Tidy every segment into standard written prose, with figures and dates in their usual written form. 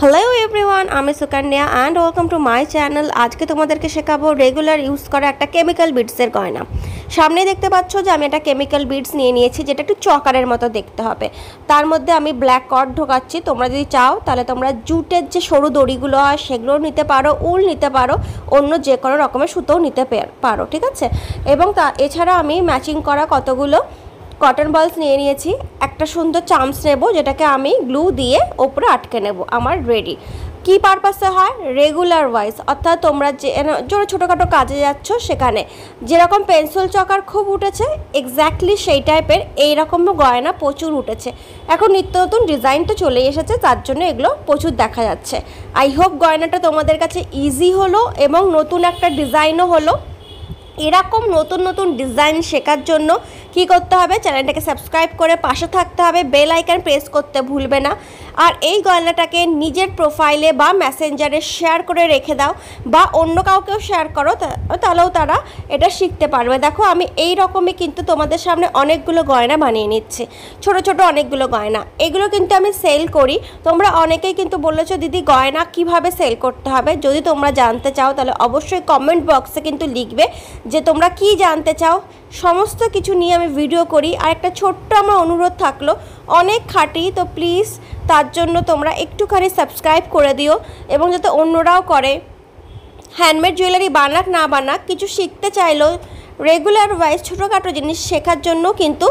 Hello everyone আমি Sukanya and welcome to my channel. आज के তোমাদেরকে শেখাবো রেগুলার ইউজ করা একটা কেমিক্যাল বিডসের গয়না। সামনে দেখতে পাচ্ছো যে আমি একটা কেমিক্যাল বিডস নিয়ে নিয়েছি যেটা একটু চকারের মতো দেখতে হবে। তার মধ্যে আমি ব্ল্যাক কর্ড ঢোকাচ্ছি। তোমরা যদি চাও তাহলে তোমরা জুটের যে সরু দড়িগুলো হয় সেগুলো নিতে পারো, উল নিতে পারো, অন্য যে কোনো রকমের সুতো নিতে পারো, ঠিক আছে। এবং এছাড়া আমি ম্যাচিং করা কতগুলো কটন বলস নিয়ে নিয়েছি। একটা সুন্দর চামচ নেব যেটাকে আমি গ্লু দিয়ে ওপরে আটকে নেব। আমার রেডি। কি পারপাসে হয়? রেগুলার ওয়াইজ, অর্থাৎ তোমরা যে ছোটোখাটো কাজে যাচ্ছ সেখানে যেরকম পেন্সিল চকার খুব উঠেছে এক্স্যাক্টলি সেই টাইপের এইরকম গয়না প্রচুর উঠেছে। এখন নিত্য নতুন ডিজাইন তো চলেই এসেছে, তার জন্য এগুলো প্রচুর দেখা যাচ্ছে। আই হোপ গয়নাটা তোমাদের কাছে ইজি হলো এবং নতুন একটা ডিজাইনও হলো। এরকম নতুন নতুন ডিজাইন শেখার জন্য কি করতে হবে? চ্যানেলটাকে সাবস্ক্রাইব করে পাশে থাকতে হবে, বেল আইকন প্রেস করতে ভুলবে না। আর এই গয়নাটাকে নিজের প্রোফাইলে বা মেসেঞ্জারে শেয়ার করে রেখে দাও বা অন্য কাউকেও শেয়ার করো, তাহলেও তারা এটা শিখতে পারবে। দেখো আমি এই রকমই কিন্তু তোমাদের সামনে অনেকগুলো গয়না বানিয়ে নিচ্ছি, ছোট ছোট অনেকগুলো গয়না। এগুলো কিন্তু আমি সেল করি। তোমরা অনেকেই কিন্তু বলেছো দিদি গয়না কিভাবে সেল করতে হবে। যদি তোমরা জানতে চাও তাহলে অবশ্যই কমেন্ট বক্সে কিন্তু লিখবে যে তোমরা কি জানতে চাও। সমস্ত কিছু নিয়ে আমি ভিডিও করি। আর একটা ছোট্ট আমার অনুরোধ থাকলো, অনেক খাটি, তো প্লিজ তার জন্য তোমরা একটুখানি সাবস্ক্রাইব করে দিও এবং যাতে অন্যরাও করে। হ্যান্ডমেড জুয়েলারি বানাক না বানাক, কিছু শিখতে চাইলেও রেগুলার ওয়াইজ ছোটোখাটো জিনিস শেখার জন্য কিন্তু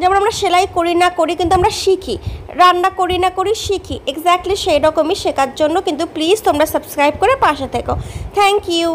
যেমন আমরা সেলাই করি না করি কিন্তু আমরা শিখি, রান্না করি না করি শিখি, এক্স্যাক্টলি সেই রকমই শেখার জন্য কিন্তু প্লিজ তোমরা সাবস্ক্রাইব করে পাশে থেকো। Thank you.